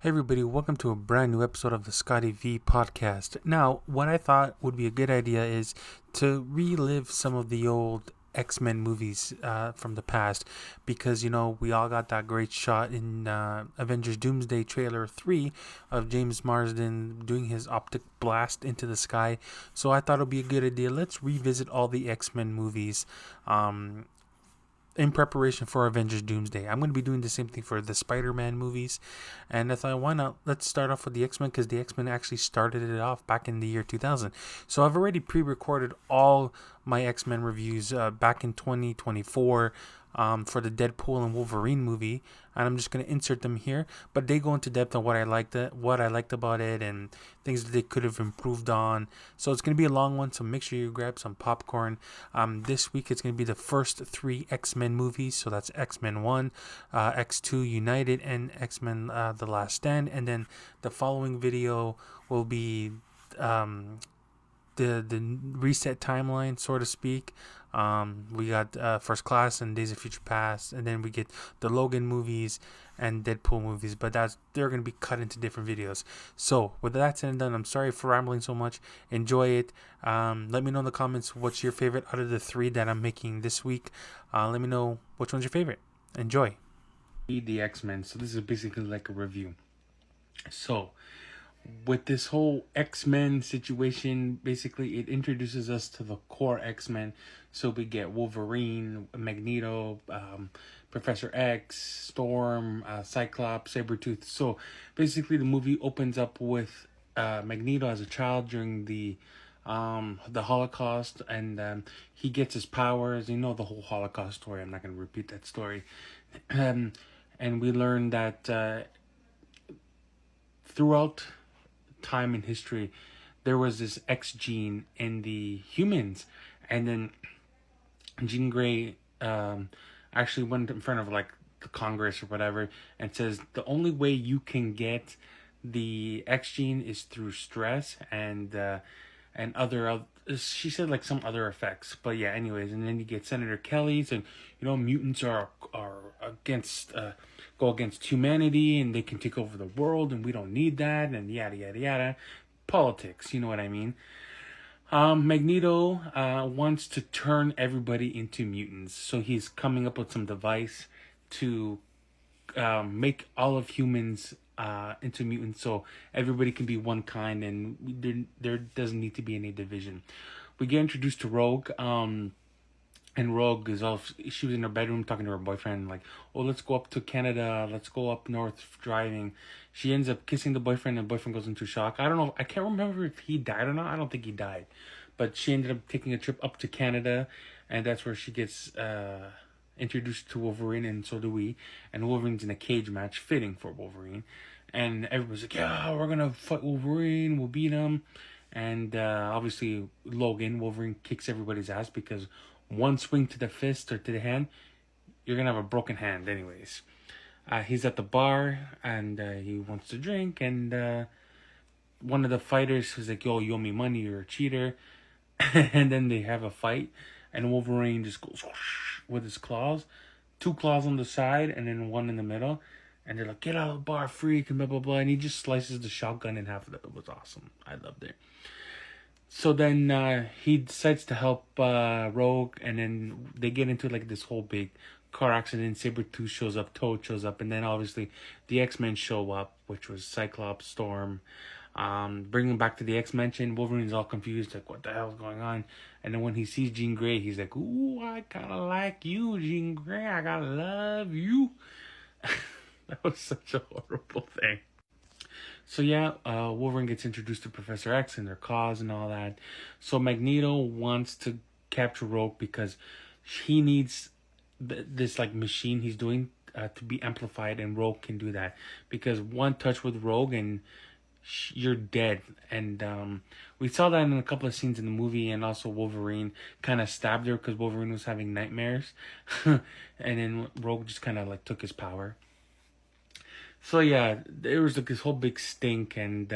Hey everybody, welcome to a brand new episode of the Scotty V Podcast. Now, what I thought would be a good idea is to relive some of the old X-Men movies from the past because, we all got that great shot in Avengers Doomsday trailer 3 of James Marsden doing his optic blast into the sky. So I thought it would be a good idea. Let's revisit all the X-Men movies. In preparation for Avengers Doomsday. I'm going to be doing the same thing for the Spider-Man movies. And I thought, why not? Let's start off with the X-Men because the X-Men actually started it off back in the year 2000. So I've already pre-recorded all my X-Men reviews back in 2024 for the Deadpool and Wolverine movie. And I'm just going to insert them here. But they go into depth on what I liked about it and things that they could have improved on. So it's going to be a long one. So make sure you grab some popcorn. This week it's going to be the first 3 X-Men movies. So that's X-Men 1, X2 United, and X-Men The Last Stand. And then the following video will be the reset timeline, so to speak. We got First Class and Days of Future Past, and then we get the Logan movies and Deadpool movies, but they're going to be cut into different videos. So with that said and done, I'm sorry for rambling so much. Enjoy it. Let me know in the comments what's your favorite out of the 3 that I'm making this week. Let me know which one's your favorite. Enjoy. The X-Men. So this is basically like a review. So with this whole X-Men situation, basically it introduces us to the core X-Men. So we get Wolverine, Magneto, Professor X, Storm, Cyclops, Sabretooth. So basically the movie opens up with Magneto as a child during the Holocaust, and he gets his powers. You know the whole Holocaust story. I'm not going to repeat that story. And we learn that throughout time in history there was this X gene in the humans, and then Jean Grey actually went in front of like the Congress or whatever and says the only way you can get the X gene is through stress and other she said like some other effects, but yeah, anyways. And then you get Senator Kelly's, and mutants are against go against humanity and they can take over the world and we don't need that, and yada yada yada. Politics, you know what I mean. Magneto wants to turn everybody into mutants, so he's coming up with some device to make all of humans into mutants, so everybody can be one kind and there doesn't need to be any division. We get introduced to Rogue, and Rogue she was in her bedroom talking to her boyfriend, like, oh, let's go up to Canada, let's go up north driving. She ends up kissing the boyfriend, and the boyfriend goes into shock. I can't remember if he died or not. I don't think he died, but she ended up taking a trip up to Canada, and that's where she gets introduced to Wolverine, and so do we. And Wolverine's in a cage match, fitting for Wolverine, and everybody's like, yeah, we're gonna fight Wolverine, we'll beat him. And obviously Wolverine kicks everybody's ass because one swing to the fist or to the hand, you're gonna have a broken hand anyways. He's at the bar and he wants to drink, and one of the fighters is like, yo, you owe me money, you're a cheater. And then they have a fight, and Wolverine just goes whoosh with his claws, 2 claws on the side and then 1 in the middle, and they're like, get out of the bar, freak, and blah blah blah, and he just slices the shotgun in half. It was awesome. I loved it. So then he decides to help Rogue, and then they get into like this whole big car accident. Sabretooth shows up, Toad shows up, and then obviously the X-Men show up, which was Cyclops, Storm. Bring him back to the X-Mansion. Wolverine's all confused, like, what the hell's going on? And then when he sees Jean Grey, he's like, ooh, I kinda like you, Jean Grey. I gotta love you. That was such a horrible thing. So yeah, Wolverine gets introduced to Professor X and their cause and all that. So Magneto wants to capture Rogue because he needs this like machine he's doing to be amplified, and Rogue can do that because one touch with Rogue and you're dead. And we saw that in a couple of scenes in the movie, and also Wolverine kind of stabbed her because Wolverine was having nightmares. And then Rogue just kind of like took his power. So yeah, there was like this whole big stink, and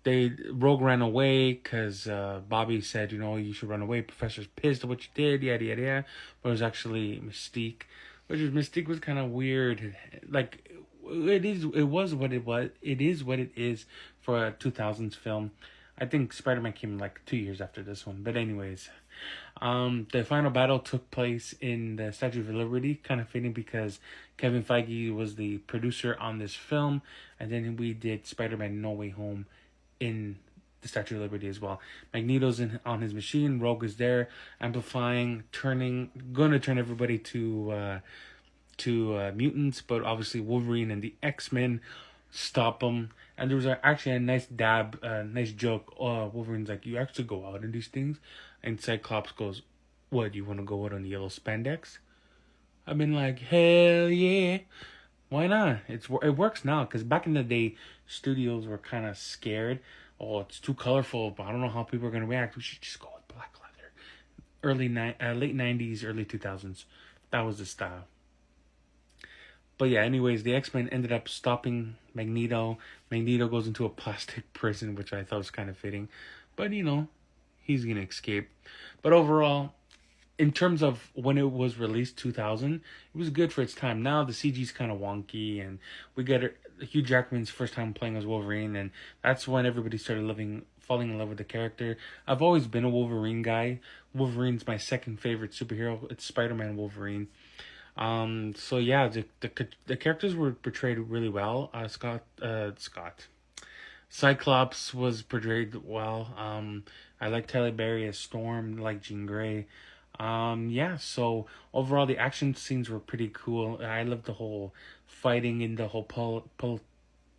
Rogue ran away because Bobby said, you should run away. Professor's pissed at what you did, yada yada yada. But it was actually Mystique, Mystique was kind of weird. Like It was what it was. It is what it is for a 2000s film. I think Spider-Man came like 2 years after this one. But anyways, the final battle took place in the Statue of Liberty, kind of fitting because Kevin Feige was the producer on this film, and then we did Spider-Man No Way Home in the Statue of Liberty as well. Magneto's on his machine. Rogue is there, amplifying, going to turn everybody to mutants, but obviously Wolverine and the X-Men stop him. And there was actually a nice nice joke. Wolverine's like, "You actually go out in these things?" And Cyclops goes, "What, you want to go out on the yellow spandex?" I've been like, hell yeah. Why not? It works now, because back in the day, studios were kind of scared. Oh, it's too colorful, but I don't know how people are going to react. We should just go with black leather. Late 90s, early 2000s. That was the style. But yeah, anyways, the X-Men ended up stopping Magneto. Magneto goes into a plastic prison, which I thought was kind of fitting. But, he's going to escape. But overall, in terms of when it was released, 2000, it was good for its time. Now the CG's kind of wonky, and we get Hugh Jackman's first time playing as Wolverine, and that's when everybody started falling in love with the character. I've always been a Wolverine guy. Wolverine's my second favorite superhero. It's Spider-Man Wolverine. So yeah, the characters were portrayed really well. Cyclops was portrayed well. I like Halle Berry as Storm, like Jean Grey. Yeah, so overall the action scenes were pretty cool. I love the whole fighting and the whole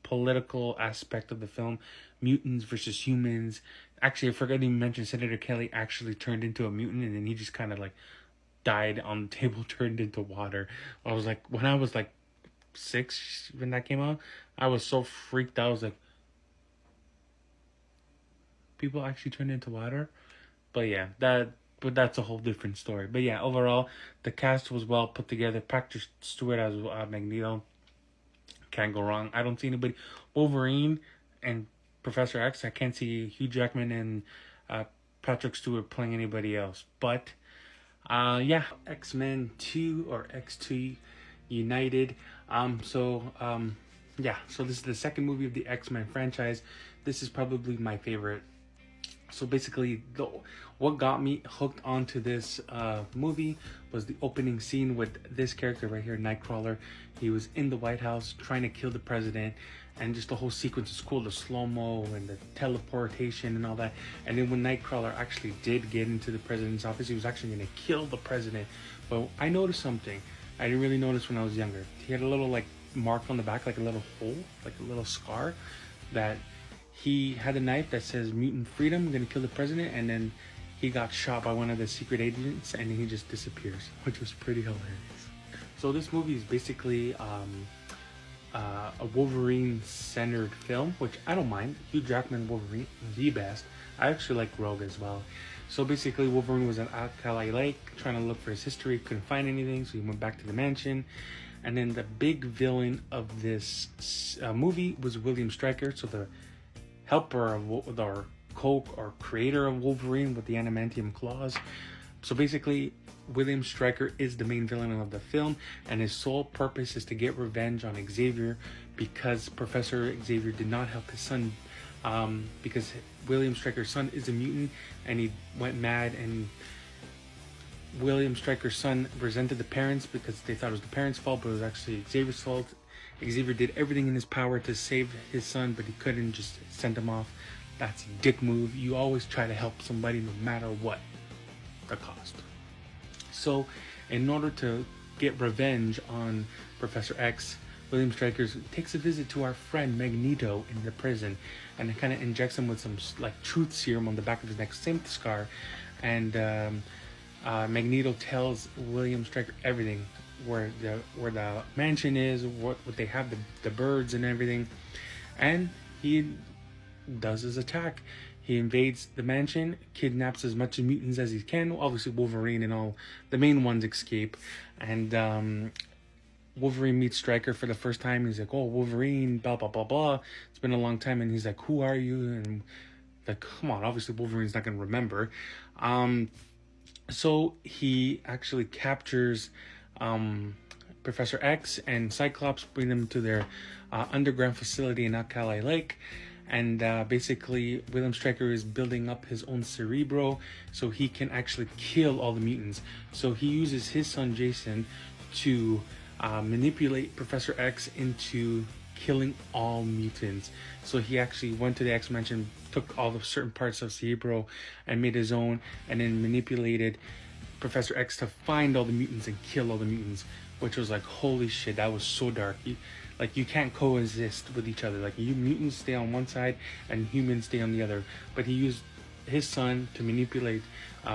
political aspect of the film. Mutants versus humans. Actually, I forgot to even mention Senator Kelly actually turned into a mutant, and then he just kind of like died on the table, turned into water. I was like, when I was like 6 when that came out, I was so freaked out. I was like, people actually turned into water? But yeah, but that's a whole different story. But yeah, overall, the cast was well put together. Patrick Stewart as Magneto. Can't go wrong. I don't see anybody. Wolverine and Professor X. I can't see Hugh Jackman and Patrick Stewart playing anybody else. But yeah, X-Men 2 or X2 United. Yeah, so this is the second movie of the X-Men franchise. This is probably my favorite. So basically, what got me hooked onto this movie was the opening scene with this character right here, Nightcrawler. He was in the White House trying to kill the president, and just the whole sequence is cool. The slow-mo and the teleportation and all that. And then when Nightcrawler actually did get into the president's office, he was actually going to kill the president. But I noticed something I didn't really notice when I was younger. He had a little mark on the back, like a little hole, like a little scar, that he had a knife that says mutant freedom, gonna kill the president, and then he got shot by one of the secret agents, and he just disappears, which was pretty hilarious. So this movie is basically a Wolverine-centered film, which I don't mind. Hugh Jackman Wolverine, the best. I actually like Rogue as well. So basically, Wolverine was at Alkali Lake trying to look for his history, couldn't find anything, so he went back to the mansion. And then the big villain of this movie was William Stryker, so the helper of our creator of Wolverine with the adamantium claws. So basically, William Stryker is the main villain of the film, and his sole purpose is to get revenge on Xavier because Professor Xavier did not help his son, because William Stryker's son is a mutant, and he went mad, and William Stryker's son resented the parents because they thought it was the parents' fault, but it was actually Xavier's fault. Xavier did everything in his power to save his son, but he couldn't, just send him off. That's a dick move. You always try to help somebody no matter what the cost. So, in order to get revenge on Professor X, William Stryker takes a visit to our friend Magneto in the prison, and it kind of injects him with some truth serum on the back of his neck, same scar, and Magneto tells William Stryker everything, where the mansion is, what they have, the birds and everything, and he does his attack. He invades the mansion, kidnaps as much mutants as he can. Obviously, Wolverine and all the main ones escape, and Wolverine meets Stryker for the first time. He's like, "Oh, Wolverine, blah blah blah blah." It's been a long time, and he's like, "Who are you?" And like, come on, obviously Wolverine's not gonna remember. So he actually captures Professor X and Cyclops, bring them to their underground facility in Alkali Lake. And basically, William Stryker is building up his own Cerebro so he can actually kill all the mutants. So he uses his son Jason to manipulate Professor X into killing all mutants. So he actually went to the X Mansion, took all the certain parts of Cerebro and made his own, and then manipulated Professor X to find all the mutants and kill all the mutants, which was like, holy shit, that was so dark. You can't coexist with each other. Like, you mutants stay on one side and humans stay on the other. But he used his son to manipulate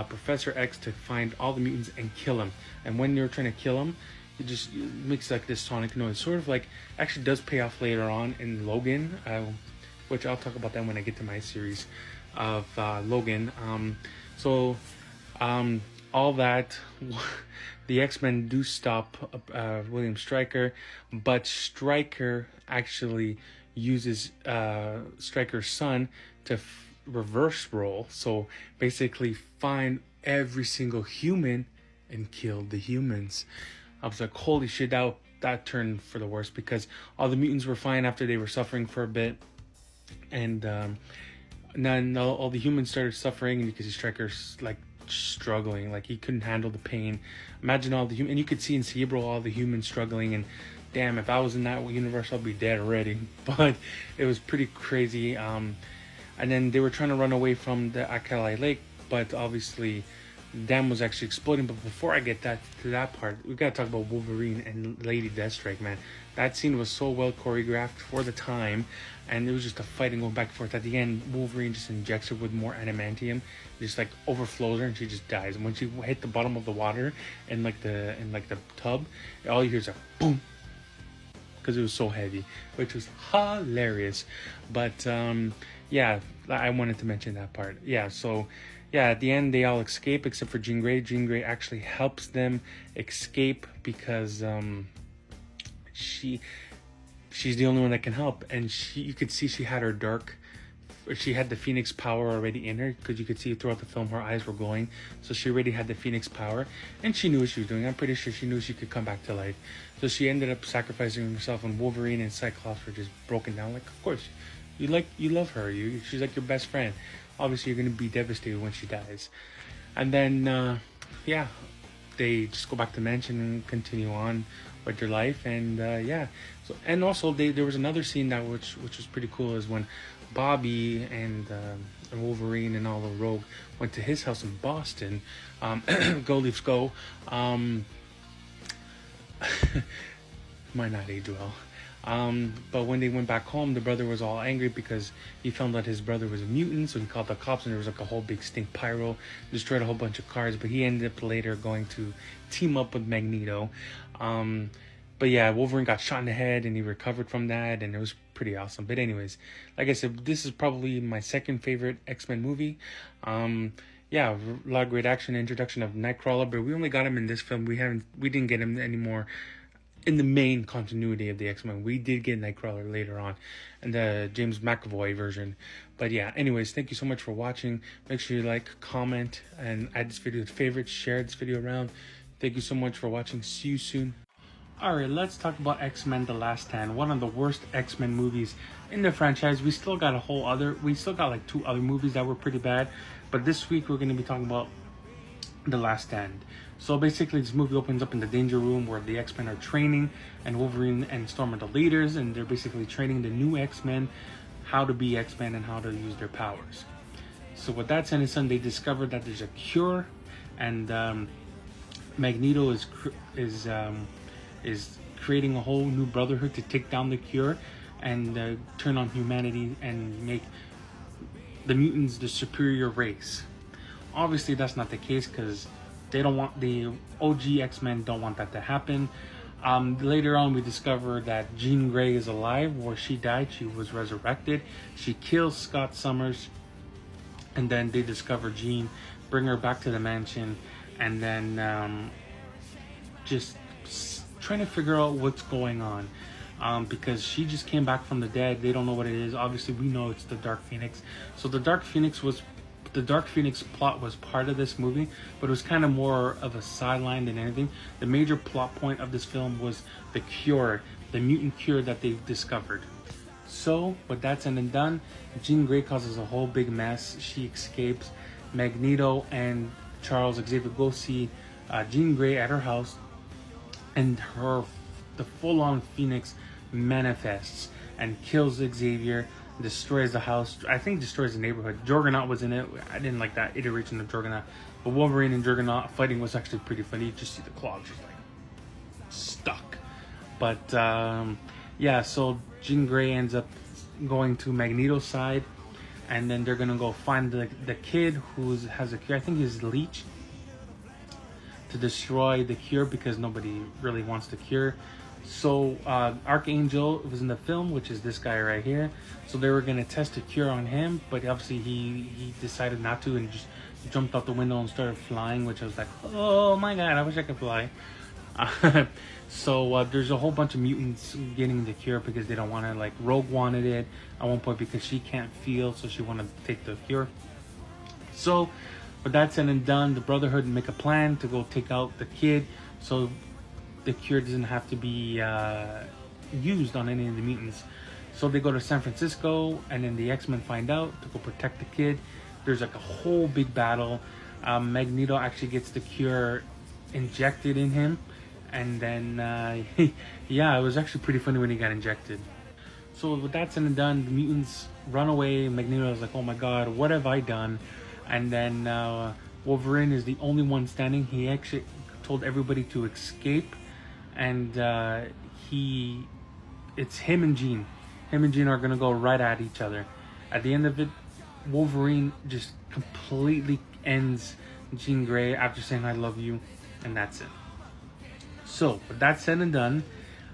Professor X to find all the mutants and kill him. And when they're trying to kill him, it just makes like this sonic noise. Sort of like, actually does pay off later on in Logan, which I'll talk about that when I get to my series of Logan. All that, the X-Men do stop William Stryker, but Stryker actually uses Stryker's son to reverse role. So basically find every single human and kill the humans. I was like, holy shit, that turned for the worst, because all the mutants were fine after they were suffering for a bit. And then all the humans started suffering because Stryker's like struggling, like he couldn't handle the pain. Imagine all the humans, and you could see in Cerebro all the humans struggling, and damn, if I was in that universe, I'd be dead already. But it was pretty crazy. And then they were trying to run away from the Alkali Lake, but obviously the dam was actually exploding. But before I get to that part, we gotta talk about Wolverine and Lady Deathstrike, man. That scene was so well choreographed for the time, and it was just a fight and going back and forth. At the end, Wolverine just injects her with more adamantium, just like overflows her, and she just dies. And when she hit the bottom of the water in the tub, all you hear is a boom, because it was so heavy, which was hilarious. But yeah, I wanted to mention that part. Yeah, so yeah, at the end they all escape except for Jean Grey. Jean Grey actually helps them escape because she's the only one that can help, and you could see she had the Phoenix power already in her, because you could see throughout the film her eyes were glowing. So she already had the Phoenix power, and she knew what she was doing. I'm pretty sure she knew she could come back to life. So she ended up sacrificing herself, and Wolverine and Cyclops were just broken down. Like, of course, you love her. She's like your best friend. Obviously, you're gonna be devastated when she dies. And then yeah, they just go back to the mansion and continue on with their life. And yeah, so, and also there was another scene which was pretty cool, is when Bobby and Wolverine and all the Rogue went to his house in Boston. Go Leafs go. Might not age well. But when they went back home, the brother was all angry because he found out his brother was a mutant. So he called the cops, and there was like a whole big stink pyro, destroyed a whole bunch of cars. But he ended up later going to team up with Magneto. But yeah, Wolverine got shot in the head, and he recovered from that, and it was pretty awesome. But anyways, like I said, this is probably my second favorite X-Men movie. Yeah, a lot of great action, introduction of Nightcrawler, but we only got him in this film. We didn't get him anymore in the main continuity of the X-Men. We did get Nightcrawler later on in the James McAvoy version. But yeah, anyways, thank you so much for watching. Make sure you like, comment, and add this video to favorites. Share this video around. Thank you so much for watching. See you soon. Alright, let's talk about X-Men The Last Stand. One of the worst X-Men movies in the franchise. We still got like 2 other movies that were pretty bad. But this week we're going to be talking about The Last Stand. So basically this movie opens up in the Danger Room, where the X-Men are training, and Wolverine and Storm are the leaders, and they're basically training the new X-Men how to be X-Men and how to use their powers. So with that said and done, they discover that there's a cure, and Magneto is creating a whole new brotherhood to take down the cure and turn on humanity and make the mutants the superior race. Obviously that's not the case, because they don't want, the OG X-Men don't want that to happen. Later on we discover that Jean Grey is alive. Where she died, she was resurrected. She kills Scott Summers, and then they discover Jean, bring her back to the mansion, and then just trying to figure out what's going on, because she just came back from the dead. They don't know what it is. Obviously we know it's the Dark Phoenix. So the Dark Phoenix was the Dark Phoenix plot was part of this movie, but it was kind of more of a sideline than anything. The major plot point of this film was the cure, the mutant cure that they've discovered. So, with that said and done, Jean Grey causes a whole big mess. She escapes. Magneto and Charles Xavier go see Jean Grey at her house, and the full-on Phoenix manifests and kills Xavier, destroys the house. I think destroys the neighborhood. Juggernaut was in it. I didn't like that iteration of Juggernaut. But Wolverine and Juggernaut fighting was actually pretty funny. You just see the claws just like stuck. But yeah, so Jean Grey ends up going to Magneto's side, and then they're gonna go find the kid who has a cure. I think he's Leech, to destroy the cure because nobody really wants the cure. So Archangel was in the film, which is this guy right here. So they were gonna test a cure on him, but obviously he decided not to and just jumped out the window and started flying, which I was like, oh my god, I wish I could fly. So there's a whole bunch of mutants getting the cure because they don't want to. Like Rogue wanted it at one point because she can't feel, so she wanted to take the cure. So, with that said and done, the Brotherhood make a plan to go take out the kid, so the cure doesn't have to be used on any of the mutants. So they go to San Francisco, and then the X-Men find out to go protect the kid. There's like a whole big battle. Magneto actually gets the cure injected in him, and then yeah, it was actually pretty funny when he got injected. So with that said and done, the mutants run away. Magneto is like, oh my god, what have I done? And then Wolverine is the only one standing. He actually told everybody to escape, and it's him and Jean. Him and Jean are gonna go right at each other. At the end of it, Wolverine just completely ends Jean Grey after saying I love you, and that's it. So with that said and done,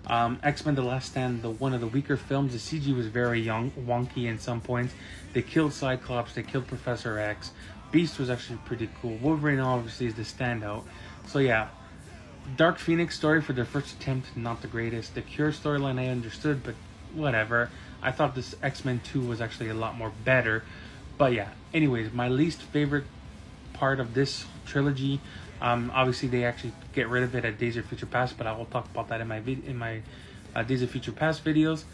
X-Men: The Last Stand, one of the weaker films. The CG was very wonky in some points. They killed Cyclops, they killed Professor X. Beast was actually pretty cool. Wolverine obviously is the standout. So yeah, Dark Phoenix story for their first attempt, not the greatest. The Cure storyline I understood, but whatever. I thought this X-Men 2 was actually a lot more better. But yeah, anyways, my least favorite part of this trilogy, obviously they actually get rid of it at Days of Future Past, but I will talk about that in my Days of Future Past videos.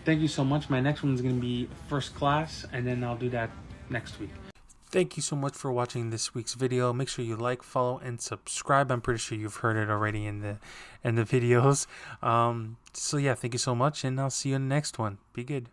Thank you so much. My next one is going to be First Class, and then I'll do that next week. Thank you so much for watching this week's video. Make sure you like, follow, and subscribe. I'm pretty sure you've heard it already in the videos. So yeah, thank you so much, and I'll see you in the next one. Be good.